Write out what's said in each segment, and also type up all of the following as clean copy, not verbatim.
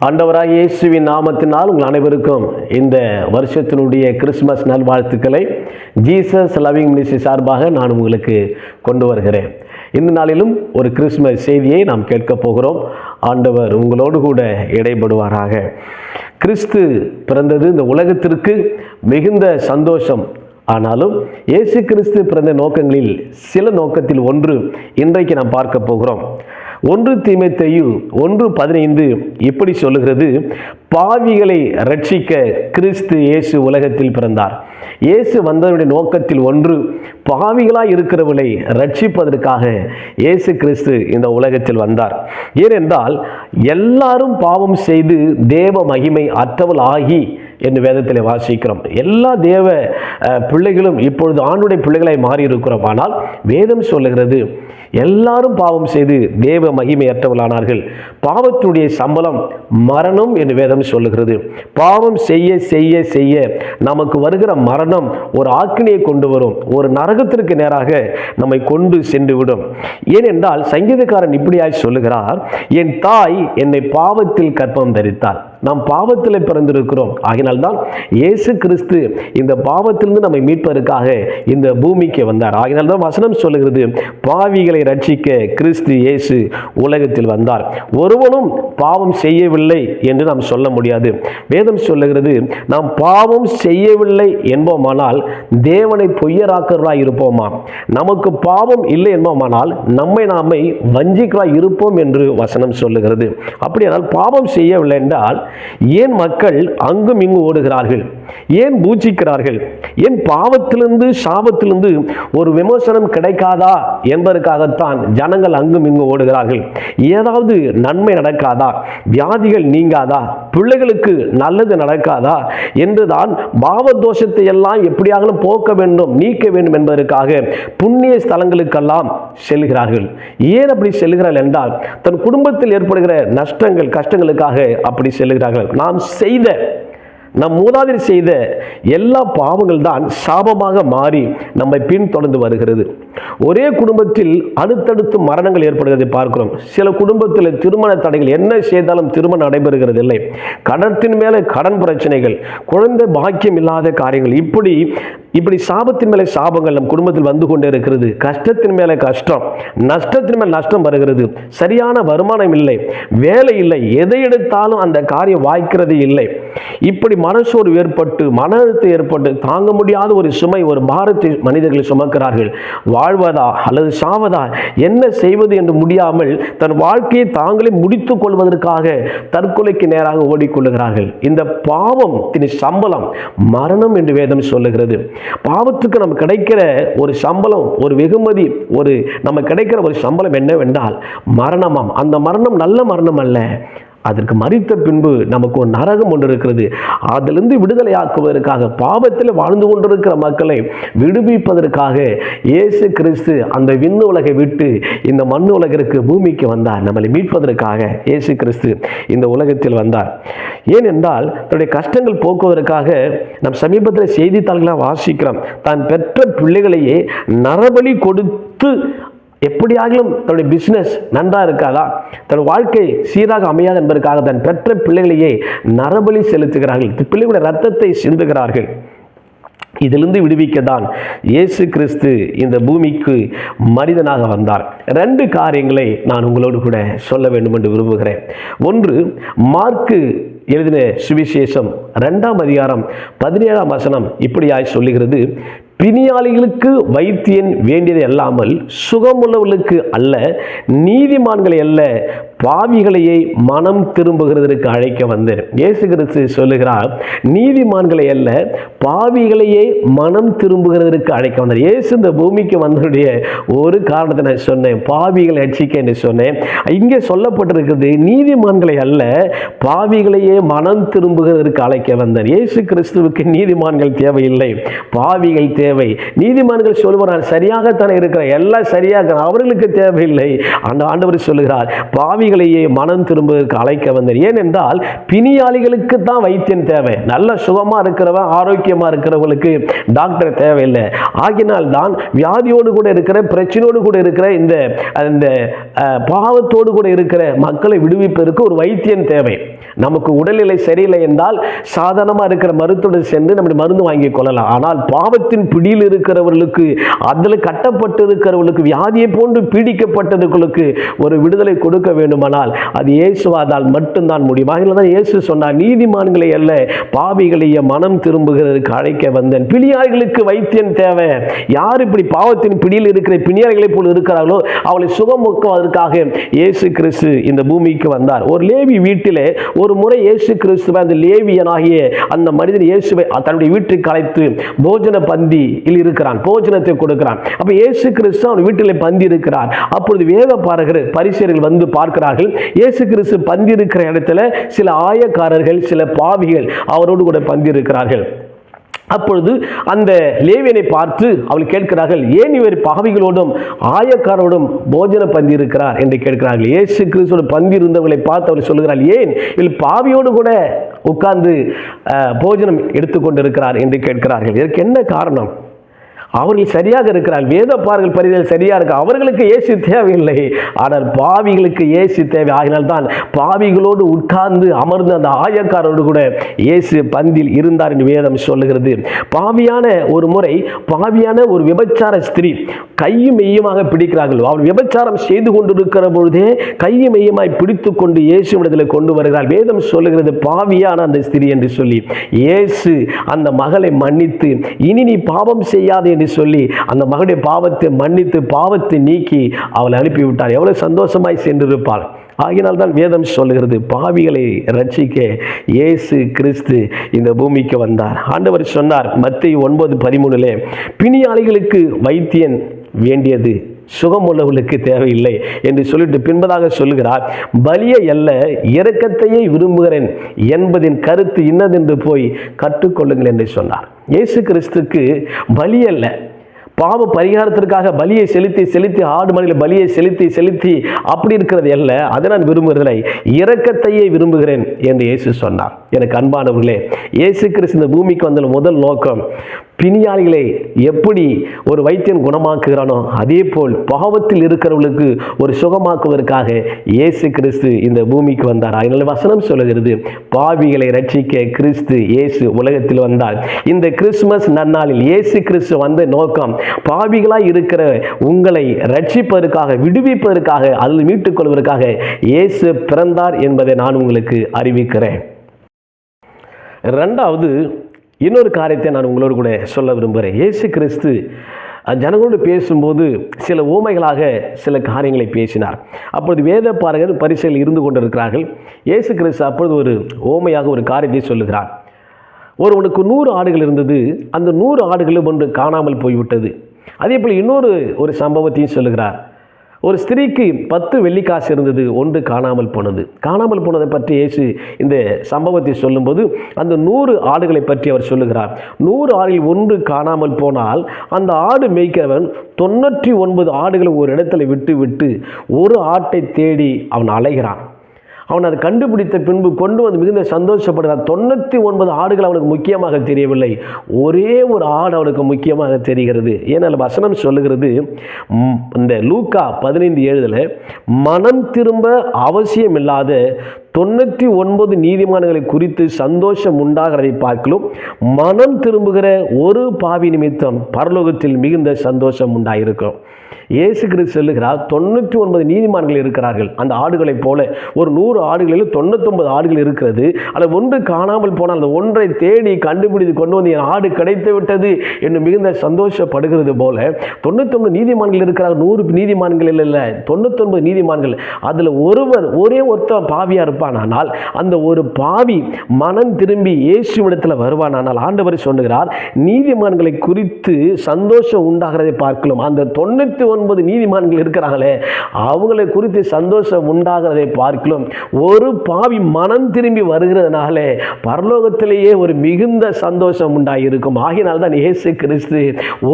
ஆண்டவராகிய இயேசுவின் நாமத்தினால் உங்கள் அனைவருக்கும் இந்த வருஷத்தினுடைய கிறிஸ்துமஸ் நல்வாழ்த்துக்களை ஜீசஸ் லவ்விங் மினிஸ்ட்ரி சார்பாக நான் உங்களுக்கு கொண்டு வருகிறேன். இந்த நாளிலும் ஒரு கிறிஸ்துமஸ் செய்தியை நாம் கேட்கப் போகிறோம். ஆண்டவர் உங்களோடு கூட இடைப்படுவாராக. கிறிஸ்து பிறந்தது இந்த உலகத்திற்கு மிகுந்த சந்தோஷம். ஆனாலும் இயேசு கிறிஸ்து பிறந்த நோக்கங்களில் சில நோக்கத்தில் ஒன்று இன்றைக்கு நாம் பார்க்க போகிறோம். 1 தீமோத்தேயு 1:15 இப்படி சொல்லுகிறது: பாவிகளை ரட்சிக்க கிறிஸ்து இயேசு உலகத்தில் பிறந்தார். இயேசு வந்தவருடைய நோக்கத்தில் ஒன்று, பாவிகளாய் இருக்கிறவர்களை ரட்சிப்பதற்காக இயேசு கிறிஸ்து இந்த உலகத்தில் வந்தார். ஏனென்றால் எல்லாரும் பாவம் செய்து தேவ மகிமை அற்றவள் ஆகி என்று வேதத்தில் வாசிக்கிறோம். எல்லா தேவ பிள்ளைகளும் இப்பொழுது ஆண்டுடைய பிள்ளைகளாய் மாறி இருக்கிறோம். ஆனால் வேதம் சொல்லுகிறது எல்லாரும் பாவம் செய்து தேவ மகிமையற்றவளானார்கள். பாவத்துடைய சம்பளம் மரணம் என்று வேதம் சொல்லுகிறது. பாவம் செய்ய செய்ய செய்ய நமக்கு வருகிற மரணம் ஒரு ஆக்கினையை கொண்டு வரும், ஒரு நரகத்திற்கு நேராக நம்மை கொண்டு சென்று விடும். ஏனென்றால் சங்கீதக்காரன் இப்படியாய் சொல்லுகிறார்: என் தாய் என்னை பாவத்தில் கற்பம் தரித்தாள். நாம் பாவத்தில் பிறந்திருக்கிறோம். ஆகினால்தான் இயேசு கிறிஸ்து இந்த பாவத்திலிருந்து நம்மை மீட்பதற்காக இந்த பூமிக்கு வந்தார். ஆகினால்தான் வசனம் சொல்லுகிறது, பாவிகளை ரட்சிக்க கிறிஸ்து இயேசு உலகத்தில் வந்தார். ஒருவனும் பாவம் செய்யவில்லை என்று நாம் சொல்ல முடியாது. வேதம் சொல்லுகிறது, நாம் பாவம் செய்யவில்லை என்போமானால் தேவனை பொய்யராக்கிறவராய் இருப்போமா, நமக்கு பாவம் இல்லை என்போமானால் நம்மை நாமே வஞ்சிக்கராய் இருப்போம் என்று வசனம் சொல்லுகிறது. அப்படியானால் பாவம் செய்யவில்லை என்றால் ஏன் மக்கள் அங்கும் இங்கு ஓடுகிறார்கள்? ஏன் பூஜிக்கிறார்கள்? ஏன் பாவத்திலிருந்து சாபத்திலிருந்து ஒரு விமோசனம் கிடைக்காதா என்பதற்காகத்தான் ஜனங்கள் அங்கும் இங்கு ஓடுகிறார்கள். ஏதாவது நன்மை நடக்காதா, வியாதிகள் நீங்காதா, பிள்ளைகளுக்கு நல்லது நடக்காதா என்றுதான் பாவதோஷத்தை எல்லாம் எப்படியாக போக்க வேண்டும், நீக்க வேண்டும் என்பதற்காக புண்ணிய ஸ்தலங்களுக்கெல்லாம் செல்கிறார்கள். ஏன் அப்படி செல்கிறார்கள் என்றால் தன் குடும்பத்தில் ஏற்படுகிற நஷ்டங்கள் கஷ்டங்களுக்காக அப்படி செல்கிறார்கள். நாம் செய்த, நம் மூதாதையர் செய்த எல்லா பாவங்கள் தான் சாபமாக மாறி நம்மை பின்தொடர்ந்து வருகிறது. ஒரே குடும்பத்தில் அடுத்தடுத்து மரணங்கள் ஏற்படுவதை பார்க்கிறோம். சில குடும்பத்தில் திருமண தடைகள், என்ன செய்தாலும் திருமணம் நடைபெறுகிறது இல்லை. கடத்தின் மேலே கடன் பிரச்சனைகள், குழந்தை பாக்கியம் இல்லாத காரியங்கள், இப்படி சாபத்தின் மேலே சாபங்கள் நம் குடும்பத்தில் வந்து கொண்டே இருக்கிறது. கஷ்டத்தின் மேலே கஷ்டம், நஷ்டத்தின் மேல் நஷ்டம் வருகிறது. சரியான வருமானம் இல்லை, வேலை இல்லை, எதை எடுத்தாலும் அந்த காரியம் வாய்க்கிறது இல்லை. இப்படி மனசோர்வு ஏற்பட்டு, மன அழுத்தம் ஏற்பட்டு, தாங்க முடியாத ஒரு சுமை, ஒரு பாரத்தை மனிதர்கள் சுமக்கிறார்கள். வாழ்வதா அல்லது சாவதா, என்ன செய்வது என்று முடியாமல் தன் வாழ்க்கையை தாங்களே முடித்துக் கொள்வதற்காக தற்கொலைக்கு நேராக ஓடிக்கொள்ளுகிறார்கள். இந்த பாவத்தின் சம்பளம் மரணம் என்று வேதம் சொல்லுகிறது. பாவத்துக்கு நமக்கு கிடைக்கிற ஒரு சம்பளம், ஒரு வெகுமதி, நமக்கு கிடைக்கிற ஒரு சம்பளம் என்னவென்றால் மரணமாம். அந்த மரணம் நல்ல மரணம் அல்ல. அதற்கு மரித்த பின்பு நமக்கு ஒரு நரகம் ஒன்று இருக்கிறது. அதிலிருந்து விடுதலை ஆக்குவதற்காக, பாவத்தில் வாழ்ந்து கொண்டிருக்கிற மக்களை விடுவிப்பதற்காக இயேசு கிறிஸ்து அந்த விண்ணு உலகை விட்டு இந்த மண்ணு உலகிற்கு பூமிக்கு வந்தார். நம்மளை மீட்பதற்காக இயேசு கிறிஸ்து இந்த உலகத்தில் வந்தார். ஏனென்றால் தன்னுடைய கஷ்டங்கள் போக்குவதற்காக நம் சமீபத்தில் செய்தித்தாள்களாக வாசிக்கிறோம். தான் பெற்ற பிள்ளைகளையே நரபலி கொடுத்து, எப்படியாகிலும் தன்னுடைய பிஸ்னஸ் நன்றாக இருக்காதா, தன் வாழ்க்கை சீராக அமையாது என்பதற்காக தன் பெற்ற பிள்ளைகளையே நரபலி செலுத்துகிறார்கள். பிள்ளைகளுடைய ரத்தத்தை சிந்துகிறார்கள். இதிலிருந்து விடுவிக்கத்தான் இயேசு கிறிஸ்து இந்த பூமிக்கு மனிதனாக வந்தார். 2 காரியங்களை நான் உங்களோடு கூட சொல்ல வேண்டும் என்று விரும்புகிறேன். ஒன்று, மார்க்கு எழுதின சுவிசேஷம் 2ஆம் அதிகாரம் 17ஆம் வசனம் இப்படியாய் சொல்லுகிறது: பிணியாளிகளுக்கு வைத்தியன் வேண்டியது அல்லாமல் சுகமுள்ளவர்களுக்கு அல்ல, நீதிமான்களை அல்ல, பாவிகளையே மனம் திரும்புகிறதற்கு அழைக்க வந்தேன். இயேசு கிறிஸ்து சொல்லுகிறார், நீதிமான்களை அல்ல, பாவிகளையே மனம் திரும்புகிறதற்கு அழைக்க வந்தார். இயேசு இந்த பூமிக்கு வந்ததுடைய ஒரு காரணத்தை நான் சொன்னேன், பாவிகளை ரட்சிக்க என்று சொன்னேன். இங்கே சொல்லப்பட்டிருக்கிறது நீதிமான்களை அல்ல, பாவிகளையே பிணியாளியை மனம் திரும்புகிறதற்கு அழைக்க வந்தார். இயேசு கிறிஸ்துவுக்கு நீதிமான்கள் தேவையில்லை, பாவிகள் தேவை. நீதிமான்கள் சொல்லுவார் சரியாகத்தானே இருக்கிற, எல்லாம் சரியாக, அவர்களுக்கு தேவையில்லை. அந்த ஆண்டவர் சொல்லுகிறார் பாவிகளையே மனம் திரும்புவதற்கு அழைக்க வந்தார். ஏனென்றால் பிணியாளிகளுக்கு தான் வைத்தியம் தேவை. நல்ல சுகமா இருக்கிறவன், ஆரோக்கியமா இருக்கிறவங்களுக்கு டாக்டர் தேவையில்லை. ஆகினால் தான் வியாதியோடு கூட இருக்கிற, பிரச்சனையோடு கூட இருக்கிற, இந்த பாவத்தோடு கூட இருக்கிற மக்களை விடுவிப்பதற்கு ஒரு வைத்தியம் தேவை. நமக்கு உடல்நிலை சரியில்லை என்றால் சாதாரணமாக இருக்கிற மருத்துவம் சென்று நம்ம மருந்து வாங்கி கொள்ளலாம். ஆனால் பாவத்தின் பிடியில் இருக்கிறவர்களுக்கு, அதில் கட்டப்பட்டு இருக்கிறவர்களுக்கு, வியாதியை போன்று பீடிக்கப்பட்டவர்களுக்கு ஒரு விடுதலை கொடுக்க வேண்டுமானால் அது இயேசுவாதால் மட்டும்தான் முடியும். ஆகினால தான் இயேசு சொன்னார், நீதிமான்களை அல்ல பாவிகளையே மனம் திரும்புகிறதுக்கு அழைக்க வந்தேன். பிணியாளிகளுக்கு வைத்தியம் தேவை. யார் இப்படி பாவத்தின் பிடியில் இருக்கிற பிணியாளிகளை போல் இருக்கிறார்களோ அவளை சுகமுக்குவதற்காக இயேசு கிறிஸ்து இந்த பூமிக்கு வந்தார். ஒரு லேவி வீட்டிலே ஒரு முறை இயேசு கிறிஸ்துவை, அந்த லேவியனாகிய அந்த மனிதன் இயேசுவை தன்னுடைய வீட்டுக்கு அழைத்து போஜன பந்தியில் இருக்கிறான், போஜனத்தை கொடுக்கிறான். அப்ப இயேசு கிறிஸ்து அவன் வீட்டிலே பந்தி இருக்கிறார். அப்பொழுது வேத பாரகர் பரிசேயர்கள் வந்து பார்க்கிறார்கள். இயேசு கிறிஸ்து பந்தி இருக்கிற இடத்துல சில ஆயக்காரர்கள், சில பாவிகள் அவரோடு கூட பந்தி இருக்கிறார்கள். அப்பொழுது அந்த லேவியனை பார்த்து அவள் கேட்கிறார்கள், ஏன் இவர் பாவிகளோடும் ஆயக்காரோடும் போஜன பந்தி இருக்கிறார் என்று கேட்கிறார்கள். இயேசு கிறிஸ்துவோட பந்தி இருந்தவர்களை பார்த்து அவர் சொல்லுகிறார், ஏன் இவள் பாவியோடு கூட உட்கார்ந்து போஜனம் எடுத்துக்கொண்டிருக்கிறார் என்று கேட்கிறார்கள். இதற்கு என்ன காரணம்? அவர்கள் சரியாக இருக்கிறார், வேத பார்கள் பரிதல் சரியாக இருக்கு, அவர்களுக்கு இயேசு தேவையில்லை. ஆனால் பாவிகளுக்கு இயேசு தேவை. ஆகினால்தான் பாவிகளோடு உட்கார்ந்து அமர்ந்து அந்த ஆயக்காரோடு கூட இயேசு பந்தியில் இருந்தார் என்று வேதம் சொல்லுகிறது. பாவியான ஒரு முறை, பாவியான ஒரு விபச்சார ஸ்திரீ கையும் மெய்யுமாக பிடிக்கிறார்கள். அவள் விபச்சாரம் செய்து கொண்டிருக்கிற பொழுதே கையும் மெய்யுமாய் பிடித்து கொண்டு இயேசுவிடத்தில் கொண்டு வருகிறாள். வேதம் சொல்லுகிறது பாவியான அந்த ஸ்திரீ என்று சொல்லி. இயேசு அந்த மகளை மன்னித்து, இனி நீ பாவம் செய்யாதே சொல்லி அந்த மகளுடைய பாவத்தை மன்னித்து, பாவத்தை நீக்கி அவளை அனுப்பிவிட்டார். எவ்வளவு சந்தோஷமாய் சென்றிருப்பாள். ஆகினால் தான் வேதம் சொல்லுகிறது பாவிகளை ரட்சிக்க இயேசு கிறிஸ்து இந்த பூமிக்கு வந்தார். ஆண்டவர் சொன்னார் மத்தேயு 9:13, பிணியாளிகளுக்கு வைத்தியன் வேண்டியது, சுகம் உள்ளவர்களுக்கு தேவையில்லை என்று சொல்லிட்டு பின்பதாக சொல்லுகிறார், பலியை அல்ல இரக்கத்தையே விரும்புகிறேன் என்பதின் கருத்து இன்னதென்று போய் கற்றுக்கொள்ளுங்கள் என்று சொன்னார். இயேசு கிறிஸ்துக்கு பலி அல்ல, பாவ பரிகாரத்திற்காக பலியை செலுத்தி ஆடு மணியில் பலியை செலுத்தி அப்படி இருக்கிறது அல்ல, அதை நான் விரும்புகிறதில்லை, இரக்கத்தையே விரும்புகிறேன் என்று இயேசு சொன்னார். எனக்கு அன்பானவர்களே, இயேசு கிறிஸ்து இந்த பூமிக்கு வந்த முதல் நோக்கம் பிணியாளிகளை எப்படி ஒரு வைத்தியன் குணமாக்குகிறானோ அதே போல் பாவத்தில் இருக்கிறவர்களுக்கு ஒரு சுகமாக்குவதற்காக இயேசு கிறிஸ்து இந்த பூமிக்கு வந்தார். அதனால வசனம் சொல்லுகிறது பாவிகளை ரட்சிக்க கிறிஸ்து இயேசு உலகத்தில் வந்தார். இந்த கிறிஸ்துமஸ் நன்னாளில் இயேசு கிறிஸ்து வந்த நோக்கம் பாவிகளாய் இருக்கிற உங்களை ரட்சிப்பதற்காக, விடுவிப்பதற்காக, அதில் மீட்டுக் கொள்வதற்காக இயேசு பிறந்தார் என்பதை நான் உங்களுக்கு அறிவிக்கிறேன். இரண்டாவது இன்னொரு காரியத்தை நான் உங்களோடு கூட சொல்ல விரும்புகிறேன். இயேசு கிறிஸ்து ஜனங்களோடு பேசும்போது சில ஊமைகளாக சில காரியங்களை பேசினார். அப்பொழுது வேத பாரகர் பரிசையில் இருந்து கொண்டிருக்கிறார்கள். இயேசு கிறிஸ்து அப்பொழுது ஒரு ஊமையாக ஒரு காரியத்தை சொல்லுகிறார். ஒருவனுக்கு 100 ஆடுகள் இருந்தது, அந்த 100 ஆடுகளும் ஒன்று காணாமல் போய்விட்டது. அதே போல் ஒரு சம்பவத்தையும் சொல்லுகிறார். ஒரு ஸ்திரீக்கு 10 வெள்ளிக்காசு இருந்தது, ஒன்று காணாமல் போனது. காணாமல் போனதை பற்றி இயேசு இந்த சம்பவத்தை சொல்லும்போது அந்த 100 ஆடுகளை பற்றி அவர் சொல்லுகிறார். 100 ஆடுகளில் ஒன்று காணாமல் போனால் அந்த ஆடு மேய்க்கிறவன் 99 ஆடுகளை ஒரு இடத்துல விட்டு ஒரு ஆட்டை தேடி அவன் அலைகிறான். அவன் அதை கண்டுபிடித்த பின்பு கொண்டு வந்து மிகுந்த சந்தோஷப்படுகிறான். 99 ஆடுகள் அவனுக்கு முக்கியமாக தெரியவில்லை, ஒரே ஒரு ஆடு அவனுக்கு முக்கியமாக தெரிகிறது. ஏனால் வசனம் சொல்லுகிறது, இந்த லூக்கா 15:7 மனம் திரும்ப அவசியம் இல்லாத 99 நீதிமான்களை குறித்து சந்தோஷம் உண்டாகிறதை பார்க்கலும் மனம் திரும்புகிற ஒரு பாவி நிமித்தம் பரலோகத்தில் மிகுந்த சந்தோஷம் உண்டாயிருக்கும். இயேசு கிறிஸ்து சொல்லுகிறார் 99 நீதிமான்கள் இருக்கிறார்கள். அந்த ஆடுகளைப் போல ஒரு 100 ஆடுகளில் 99 ஆடுகள் இருக்கிறது. அதில் ஒன்று காணாமல் போனால் அந்த ஒன்றை தேடி கண்டுபிடித்து கொண்டு வந்து என் ஆடு கிடைத்து விட்டது என்று மிகுந்த சந்தோஷப்படுகிறது போல 99 நீதிமான்கள் இருக்கிறார்கள். 100 நீதிமான்கள் இல்லை, 99 நீதிமான்கள். அதில் ஒருவர், ஒரே ஒருத்தர் பாவியாக இருப்பார். இருப்பானால், அந்த ஒரு பாவி மனம் திரும்பி இயேசுவிடத்தில் வருவானால், ஆண்டவர் சொல்லுகிறார், நீதிமான்களை குறித்து சந்தோஷம் உண்டாகிறதை பார்க்கலாம். அந்த 99 நீதிமான்கள் இருக்கிறாங்களே, அவங்களை குறித்து சந்தோஷம் உண்டாகிறதை பார்க்கலாம். ஒரு பாவி மனம் திரும்பி வருகிறதுனால பரலோகத்திலேயே ஒரு மிகுந்த சந்தோஷம் உண்டாயிருக்கும். ஆகினால் தான் இயேசு கிறிஸ்து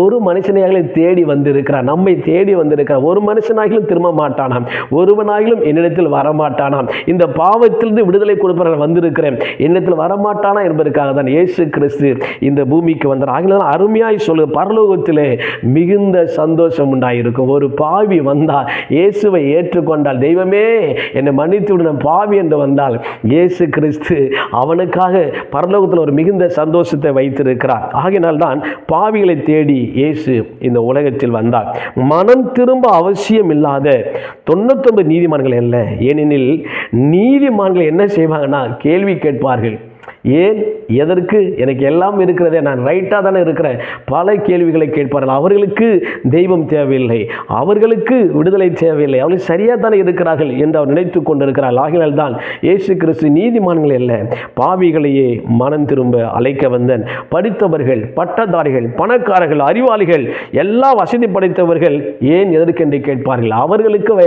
ஒரு மனுஷனையாகலே தேடி வந்திருக்கிறார், நம்மை தேடி வந்திருக்கிறார். ஒரு மனுஷனாகிலும் திரும்ப மாட்டானாம், ஒருவனாகிலும் என்னிடத்தில் வரமாட்டானாம். இந்த பாவத்திலிருந்து விடுதலை கொடுப்பவர்கள் வந்திருக்கிறேன், என்னிடத்தில் வரமாட்டானா என்பதற்காக தான் இயேசு கிறிஸ்து இந்த பூமிக்கு வந்தார். ஆகினால் அருமையாய் சொல்லு, பரலோகத்திலே மிகுந்த சந்தோஷம் உண்டாயிருக்கும். ஒரு பாவி வந்தால், இயேசுவை ஏற்றுக்கொண்டால், தெய்வமே என்னை மன்னித்து விட பாவி என்று வந்தால், இயேசு கிறிஸ்து அவனுக்காக பரலோகத்தில் ஒரு மிகுந்த சந்தோஷத்தை வைத்திருக்கிறார். ஆகினால் தான் பாவிகளை தேடி இயேசு இந்த உலகத்தில் வந்தார். மனம் திரும்ப அவசியம் இல்லாத 99 நீதிமான்கள் அல்ல. ஏனெனில் நீதிமான்கள் என்ன செய்வாங்கன்னா, கேள்வி கேட்பார்கள். ஏன், எதற்கு, எனக்கு எல்லாம் இருக்கிறதே, நான் ரைட்டாக தானே இருக்கிறேன், பல கேள்விகளை கேட்பார்கள். அவர்களுக்கு தெய்வம் தேவையில்லை, அவர்களுக்கு விடுதலை தேவையில்லை, அவர்கள் சரியாக தானே இருக்கிறார்கள் என்று அவர் நினைத்து கொண்டிருக்கிறார். ஆகினால் தான் இயேசு கிறிஸ்து நீதிமான்கள் அல்ல, பாவிகளையே மனம் திரும்ப அழைக்க வந்தேன். படித்தவர்கள், பட்டதாரிகள், பணக்காரர்கள், அறிவாளிகள், எல்லா வசதி படைத்தவர்கள் ஏன், எதற்கு என்று கேட்பார்கள். அவர்களுக்கு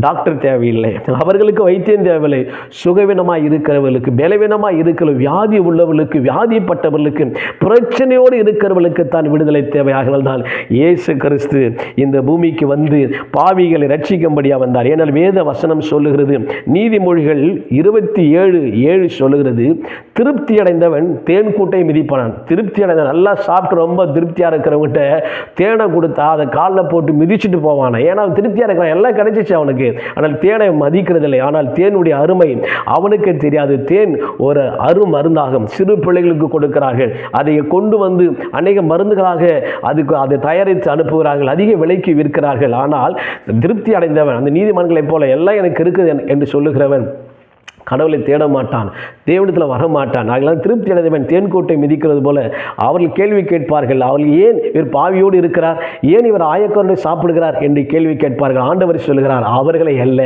டாக்டர் தேவையில்லை, அவர்களுக்கு வைத்தியம் தேவையில்லை. சுகவீனமாக இருக்கிறவர்களுக்கு, பலவீனமாக இருக்கிற, வியாதி உள்ளவர்களுக்கு, வியாதிப்பட்டவர்களுக்கு, பிரச்சனையோடு இருக்கிறவர்களுக்கு தான் விடுதலை தேவையாகனால் தான் இயேசு கிறிஸ்து இந்த பூமிக்கு வந்து பாவிகளை ரட்சிக்கும்படியாக வந்தார். ஏனால் வேத வசனம் சொல்லுகிறது, நீதிமொழிகள் 27:7 சொல்லுகிறது, திருப்தி அடைந்தவன் தேன் கூட்டை மிதிப்பான். திருப்தி அடைந்த, நல்லா சாப்பிட்டு ரொம்ப திருப்தியாக இருக்கிறவங்கிட்ட தேனை கொடுத்தா அதை காலில் போட்டு மிதிச்சுட்டு போவானா. ஏன்னா அவன் திருப்தியாக இருக்கிறான், எல்லாம் கிடைச்சிச்சு அவனுக்கு, ஆனால் தேனை மதிக்கிறதில்லை. ஆனால் தேனுடைய அருமை அவனுக்கு தெரியாது. தேன் ஒரு மருந்தாகும், சிறு பிள்ளைகளுக்கு கொடுக்கிறார்கள், அதை கொண்டு வந்து அநேக மருந்துகளாக அதை தயாரித்து அனுப்புகிறார்கள், அதிக விலைக்கு விற்கிறார்கள். ஆனால் திருப்தி அடைந்தவன், அந்த நீதிமன்றங்களைப் போல எல்லாம் எனக்கு இருக்குது என்று சொல்லுகிறவன் கடவுளை தேட மாட்டான், தேவனிடத்தில் வரமாட்டான். அதெல்லாம் திருப்தி அடைந்தவன் தேன்கூட்டை மிதிக்கிறது போல அவர்கள் கேள்வி கேட்பார்கள். அவர்கள் ஏன் இவர் பாவியோடு இருக்கிறார், ஏன் இவர் ஆயக்காரனை சாப்பிடுகிறார் என்று கேள்வி கேட்பார்கள். ஆண்டவர் சொல்லுகிறார், அவர்களை அல்ல,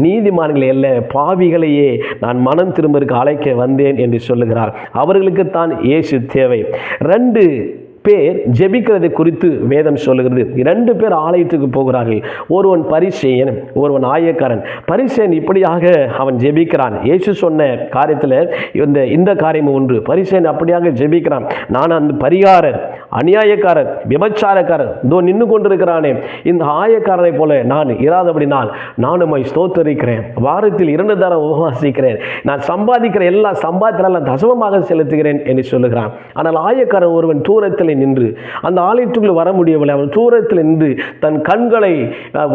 நீதிமான்களை அல்ல, பாவிகளையே நான் மனம் திரும்பருக்கு அழைக்க வந்தேன் என்று சொல்லுகிறார். அவர்களுக்குத்தான் இயேசு தேவை. 2 பேர் ஜெபிக்கிறதை குறித்து வேதம் சொல்லுகிறது. 2 பேர் ஆலயத்துக்கு போகிறார்கள். ஒருவன் பரிசேயன், ஒருவன் ஆயக்காரன். பரிசேயன் இப்படியாக அவன் ஜெபிக்கிறான். இயேசு சொன்ன காரியத்தில் இந்த காரியம் ஒன்று. பரிசேயன் அப்படியாக ஜெபிக்கிறான், நான் அந்த பரிகாரர், அநியாயக்காரர், விபச்சாரக்காரர் இதோ நின்று கொண்டிருக்கிறானே, இந்த ஆயக்காரனை போல நான் இராதபடினால் நான் உம்மை ஸ்தோத்தரிக்கிறேன், வாரத்தில் 2 தரம் உபவாசிக்கிறேன், நான் சம்பாதிக்கிற எல்லா சம்பாத்திரம் தசமமாக செலுத்துகிறேன் என்று சொல்லுகிறான். ஆனால் ஆயக்காரன் ஒருவன் தூரத்தில் நின்று, அந்த ஆலயத்துக்குள் வர முடியவில்லை, அவன் தூரத்தில் நின்று தன் கண்களை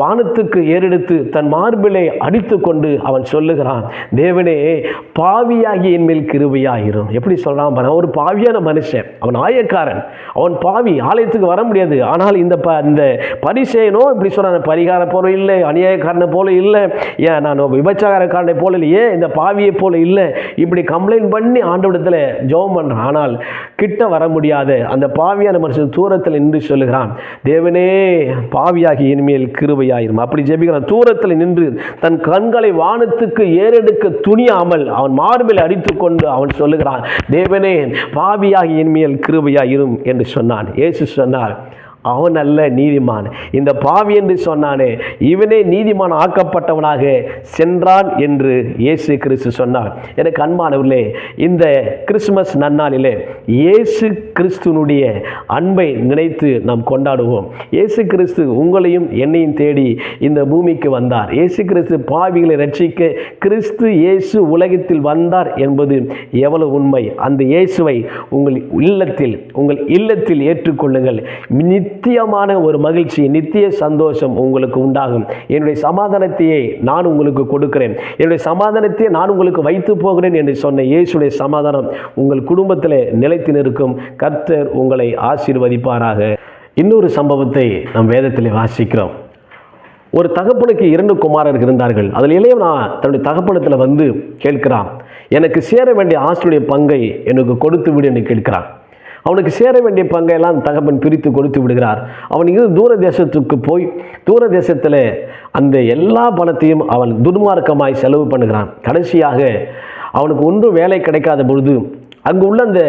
வானத்துக்கு ஏறெடுத்து தன் மார்பிலை அடித்து கொண்டு அவன் சொல்லுகிறான், தேவனே பாவியாகி என் மேல் கிருபையாயிரும். எப்படி சொல்றான் பாரு, ஒரு பாவியான மனுஷன், அவன் ஆயக்காரன், அவன் பாவி, ஆலயத்துக்கு வர முடியாது. ஆனால் இந்த பரிசேயனோ இப்படி சொல்றான், பரிகார போல இல்லை, அநியாயக்காரனை போல இல்லை, ஏன் நான் விபச்சாரக்காரனை போல இல்லை, ஏன் இந்த பாவியை போல இல்லை, இப்படி கம்ப்ளைண்ட் பண்ணி ஆண்டவரிடத்தில் ஜெபம் பண்றான். ஆனால் கிட்ட வர முடியாத அந்த பாவியான மனுஷன் தூரத்தில் நின்று சொல்லுகிறான், தேவனே பாவியாகி இனிமேல் கிருபையாயிரும். அப்படி ஜெபிக்கிறான். தூரத்தில் நின்று தன் கண்களை வானத்துக்கு ஏறெடுக்க துணியாமல் அவன் மார்பில் அடித்துக் கொண்டு அவன் சொல்லுகிறான், தேவனே பாவியாகி இனிமேல் கிருபையாயிரும் என்று சொன்னான். இயேசு சொன்னார், அவன் அல்ல நீதிமான், இந்த பாவி என்று சொன்னானே இவனே நீதிமான் ஆக்கப்பட்டவனாக சென்றான் என்று இயேசு கிறிஸ்து சொன்னார். எனக்கு அன்பானவர்களே, இந்த கிறிஸ்துமஸ் நன்னாளிலே இயேசு கிறிஸ்துனுடைய அன்பை நினைத்து நாம் கொண்டாடுவோம். இயேசு கிறிஸ்து உங்களையும் என்னையும் தேடி இந்த பூமிக்கு வந்தார். இயேசு கிறிஸ்து பாவிகளை ரட்சிக்க கிறிஸ்து இயேசு உலகத்தில் வந்தார் என்பது எவ்வளவு உண்மை. அந்த இயேசுவை உங்கள் இல்லத்தில் ஏற்றுக்கொள்ளுங்கள். நித்தியமான ஒரு மகிழ்ச்சி, நித்திய சந்தோஷம் உங்களுக்கு உண்டாகும். என்னுடைய சமாதானத்தையே நான் உங்களுக்கு கொடுக்கிறேன், என்னுடைய சமாதானத்தையே நான் உங்களுக்கு வைத்து போகிறேன் என்று சொன்ன இயேசுடைய சமாதானம் உங்கள் குடும்பத்தில் நிலைத்து நிற்கும். கர்த்தர் உங்களை ஆசீர்வதிப்பாராக. இன்னொரு சம்பவத்தை நாம் வேதத்தில் வாசிக்கிறோம். ஒரு தகப்பனுக்கு 2 குமாரர்கள் இருந்தார்கள். அதில் இளையவன் தன்னுடைய தகப்பனத்தில் வந்து கேட்கிறான், எனக்கு சேர வேண்டிய ஆசிரியருடைய பங்கை எனக்கு கொடுத்து விடு என்று கேட்கிறான். அவனுக்கு சேர வேண்டிய பங்கையெல்லாம் தகப்பன் பிரித்து கொடுத்து விடுகிறார். அவன் தூர தேசத்துக்கு போய் தூர தேசத்தில் அந்த எல்லா பணத்தையும் அவன் துன்மார்க்கமாய் செலவு பண்ணுகிறான். கடைசியாக அவனுக்கு ஒன்றும் வேலை கிடைக்காத பொழுது அங்கு உள்ள அந்த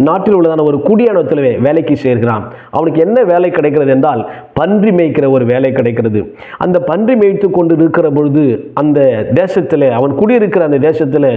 நாட்டில் உள்ளதான ஒரு குடியானத்தில் வேலைக்கு சேர்கிறான். அவனுக்கு என்ன வேலை கிடைக்கிறது என்றால் பன்றி மேய்க்கிற ஒரு வேலை கிடைக்கிறது. அந்த பன்றி மேய்த்து கொண்டு இருக்கிற பொழுது அந்த தேசத்தில், அவன் குடியிருக்கிற அந்த தேசத்தில்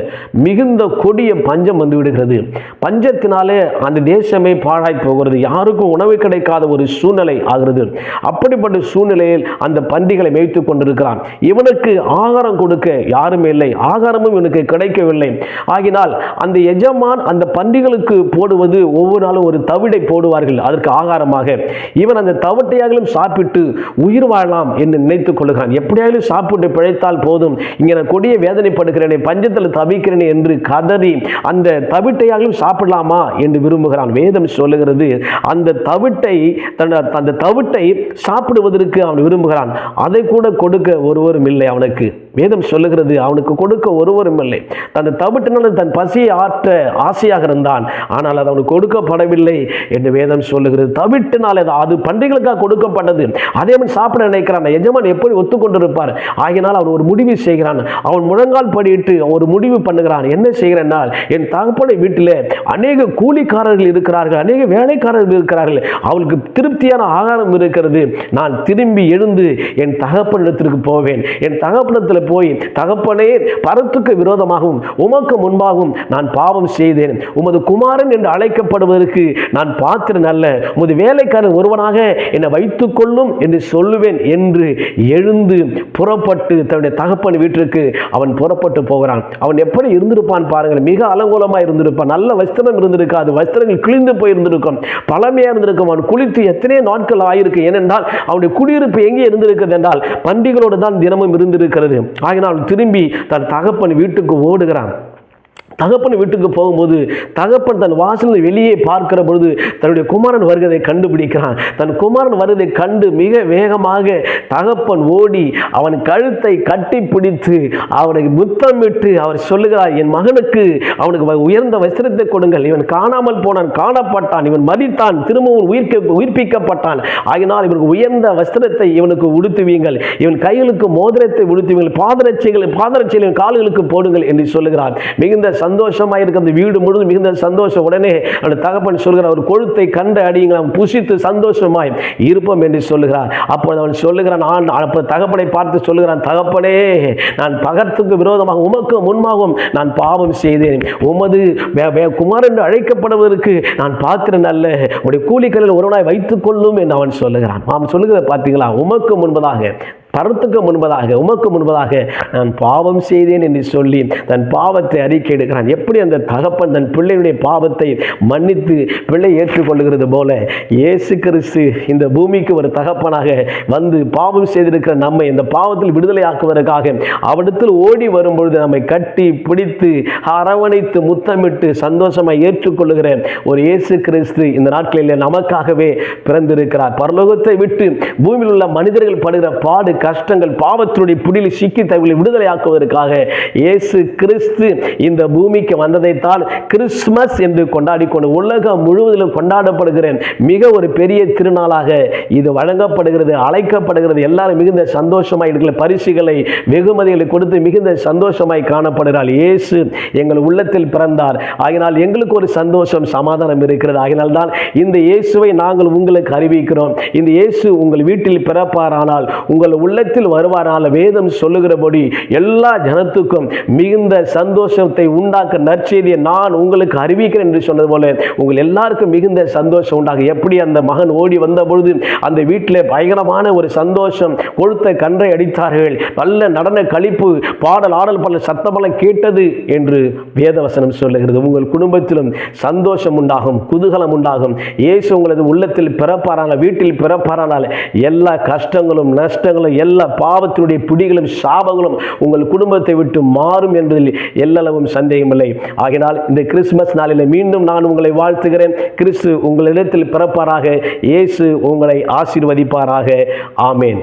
மிகுந்த கொடிய பஞ்சம் வந்து விடுகிறது. பஞ்சத்தினாலே அந்த தேசமே பாழாய் போகிறது. யாருக்கும் உணவு கிடைக்காத ஒரு சூழ்நிலை ஆகிறது. அப்படிப்பட்ட சூழ்நிலையில் அந்த பன்றிகளை மேய்த்து கொண்டிருக்கிறான். இவனுக்கு ஆகாரம் கொடுக்க யாருமே இல்லை, ஆகாரமும் இவனுக்கு கிடைக்கவில்லை. ஆகினால் அந்த எஜமான் அந்த பன்றிகளுக்கு போடுவது ஒவ்வொரு நாளும் ஒரு தவிடை போடுவார்கள் அதற்கு ஆகாரமாக. இவன் அந்த தவிட்டையாலும் சாப்பிட்டு உயிர் வாழலாம் என்று நினைத்துக் கொள்கிறான். எப்படியாவது சாப்பிட்டு பிழைத்தால் போதும், இங்கே நான் கொடிய வேதனைப்படுகிறேனே, பஞ்சத்தில் தவிக்கிறேனே என்று கதறி அந்த தவிட்டையாலும் சாப்பிடலாமா என்று விரும்புகிறான். வேதம் சொல்லுகிறது அந்த தவிட்டை சாப்பிடுவதற்கு அவன் விரும்புகிறான். அதை கூட கொடுக்க ஒருவரும் இல்லை அவனுக்கு. வேதம் சொல்லுகிறது அவனுக்கு கொடுக்க ஒருவரும் இல்லை. அந்த தவிட்டினால் தன் பசியை ஆற்ற ஆசையாக இருந்தான், ஆனால் அது அவனுக்கு கொடுக்கப்படவில்லை என்று வேதம் சொல்லுகிறது. தவிட்டினால் அது பன்றிகளுக்காக கொடுக்கப்பட்டது, அதை அவன் சாப்பிட நினைக்கிறான். எஜமான் எப்படி ஒத்துக்கொண்டிருப்பார்? ஆகினால் அவன் ஒரு முடிவு செய்கிறான். அவன் முழங்கால் படியிட்டு ஒரு முடிவு பண்ணுகிறான். என்ன செய்கிறான்? என் தகப்பனை வீட்டில் அநேக கூலிக்காரர்கள் இருக்கிறார்கள், அநேக வேலைக்காரர்கள் இருக்கிறார்கள், அவளுக்கு திருப்தியான ஆகாரம் இருக்கிறது. நான் திரும்பி எழுந்து என் தகப்பனிடத்திற்கு போவேன். என் தகப்பனத்தில் போய், தகப்பனே, பரத்துக்கு விரோதமாகவும் உமக்கு முன்பாகவும் நான் பாவம் செய்தேன். உமது குமாரன் என்று அழைக்கப்படுவதற்கு நான் பாத்திரன் அல்ல. உமது வேலைக்காரன் ஒருவனாக என்னை வைத்துக் கொள்ளும் என்று சொல்லுவேன் என்று எழுந்து புறப்பட்டு தன்னுடைய தகப்பன் வீட்டிற்கு அவன் புறப்பட்டு போகிறான். அவன் எப்படி இருந்திருப்பான் பாருங்கள். மிக அலங்கோலமாக இருந்திருப்பான். நல்ல வஸ்திரம் இருந்திருக்காது, வஸ்திரங்கள் கிழிந்து போயிருந்திருக்கும், பழமையாக இருந்திருக்கும். அவன் குளித்து எத்தனையோ நாட்கள் ஆயிருக்கு. ஏனென்றால் அவனுடைய குடியிருப்பு எங்கே இருந்திருக்கிறது என்றால் பன்றிகளோடு தான் தினமும் இருந்திருக்கிறது. ஆகினால் திரும்பி தன் தகப்பன் வீட்டுக்கு ஓடுகிறான். தகப்பன் வீட்டுக்கு போகும்போது தகப்பன் தன் வாசலில் வெளியே பார்க்கிற பொழுது தன்னுடைய குமாரன் வருவதை கண்டுபிடிக்கிறான். தன் குமாரன் வருவதை கண்டு மிக வேகமாக தகப்பன் ஓடி அவன் கழுத்தை கட்டி பிடித்து அவனை முத்தமிட்டு அவர் சொல்லுகிறார், என் மகனுக்கு அவனுக்கு உயர்ந்த வஸ்திரத்தை கொடுங்கள். இவன் காணாமல் போனான், காணப்பட்டான், இவன் மரித்தான், திரும்பவும் உயிர்ப்பிக்கப்பட்டான். ஆகினால் இவனுக்கு உயர்ந்த வஸ்திரத்தை இவனுக்கு உடுத்துவீங்கள், இவன் கைகளுக்கு மோதிரத்தை உடுத்துவீங்கள், பாதரட்சிகளை கால்களுக்கு போடுங்கள் என்று சொல்லுகிறார். மிகுந்த சந்தோஷமாக இருக்க அந்த வீடு முழுவதும் மிகுந்த சந்தோஷம். உடனே அந்த தகப்பன் சொல்கிறார், ஒரு கொழுத்தை கண்டு அடியுங்கள், புசித்து சந்தோஷமாய் இருப்போம் என்று சொல்லுகிறார். அப்போது அவன் சொல்லுகிறான், தகப்பனை பார்த்து சொல்லுகிறான், தகப்பனே, நான் பகத்துக்கு விரோதமாக உமக்கு முன்பாகவும் நான் பாவம் செய்தேன். உமது குமாரன் என்று அழைக்கப்படுவதற்கு நான் பாத்திரன் அல்ல. உடைய கூலிகளில் ஒருவனாய் வைத்துக் கொள்ளும் என்று அவன் சொல்லுகிறான். அவன் சொல்லுகிறத பார்த்தீங்களா? உமக்கு முன்பதாக, பரத்துக்கு முன்பதாக, உமக்கு முன்பதாக நான் பாவம் செய்தேன் என்று சொல்லி தன் பாவத்தை அறிக்கை எடுக்கிறான். எப்படி அந்த தகப்பன் தன் பிள்ளையுடைய பாவத்தை மன்னித்து பிள்ளை ஏற்றுக்கொள்ளுகிறது போல இயேசு கிறிஸ்து இந்த பூமிக்கு ஒரு தகப்பனாக வந்து பாவம் செய்திருக்கிற நம்மை இந்த பாவத்தில் விடுதலை ஆக்குவதற்காக அவனிடத்தில் ஓடி வரும்பொழுது நம்மை கட்டி பிடித்து அரவணைத்து முத்தமிட்டு சந்தோஷமாக ஏற்றுக்கொள்ளுகிற ஒரு இயேசு கிறிஸ்து இந்த நாட்களில் நமக்காகவே பிறந்திருக்கிறார். பரலோகத்தை விட்டு பூமியில் உள்ள மனிதர்கள் படுகிற பாடு, கஷ்டங்கள், பாவத்தினுடைய பிடியில் சிக்கி தவிர விடுதலை ஆக்குவதற்காக இயேசு கிறிஸ்து இந்த பூமிக்கு வந்ததைத்தான் கிறிஸ்துமஸ் என்று கொண்டாடி கொண்டு உலகம் முழுவதிலும் கொண்டாடப்படுகிற மிக ஒரு பெரிய திருநாளாக இது வழங்கப்படுகிறது, அழைக்கப்படுகிறது. எல்லாரும் மிகுந்த சந்தோஷமாய் இருக்கிற பரிசுகளை, வெகுமதிகளை கொடுத்து மிகுந்த சந்தோஷமாய் காணப்படுகிறார். இயேசு எங்கள் உள்ளத்தில் பிறந்தார். ஆகினால் எங்களுக்கு ஒரு சந்தோஷம், சமாதானம் இருக்கிறது. ஆகினால் தான் இந்த இயேசுவை நாங்கள் உங்களுக்கு அறிவிக்கிறோம். இந்த இயேசு உங்கள் வீட்டில் பிறப்பாரானால், உங்கள் உள்ளத்தில் வருவாரால் வேதம் சொல்லுகிறபடி எல்லா ஜனத்துக்கும் மிகுந்த சந்தோஷத்தை உண்டாக்க நற்செய்தியை நான் உங்களுக்கு அறிவிக்கிறேன் என்று சொன்னது போல உங்கள் எல்லாருக்கும் மிகுந்த சந்தோஷம் உண்டாக. எப்படி அந்த மகன் ஓடி வந்த பொழுது அந்த வீட்டில் பயங்கரமான ஒரு சந்தோஷம், கொழுத்த கன்றை அடித்தார்கள், நல்ல நடன களிப்பு, பாடல் ஆடல் பல சத்தமெல்லாம் கேட்டது என்று வேதவசனம் சொல்லுகிறது. உங்கள் குடும்பத்திலும் சந்தோஷம் உண்டாகும், குதூகலம் உண்டாகும். இயேசு உங்களது உள்ளத்தில் பிறப்பாரானால், வீட்டில் பிறப்பாரானால் எல்லா கஷ்டங்களும் நஷ்டங்களும் எல்லா பாவத்தினுடைய பிடிகளும் சாபங்களும் உங்கள் குடும்பத்தை விட்டு மாறும் என்பதில் எல்லளவும் சந்தேகமில்லை. ஆகினால் இந்த கிறிஸ்துமஸ் நாளில் மீண்டும் நான் உங்களை வாழ்த்துகிறேன். கிறிஸ்து உங்களிடத்தில் பிறப்பாராக. இயேசு உங்களை ஆசீர்வதிப்பாராக. ஆமேன்.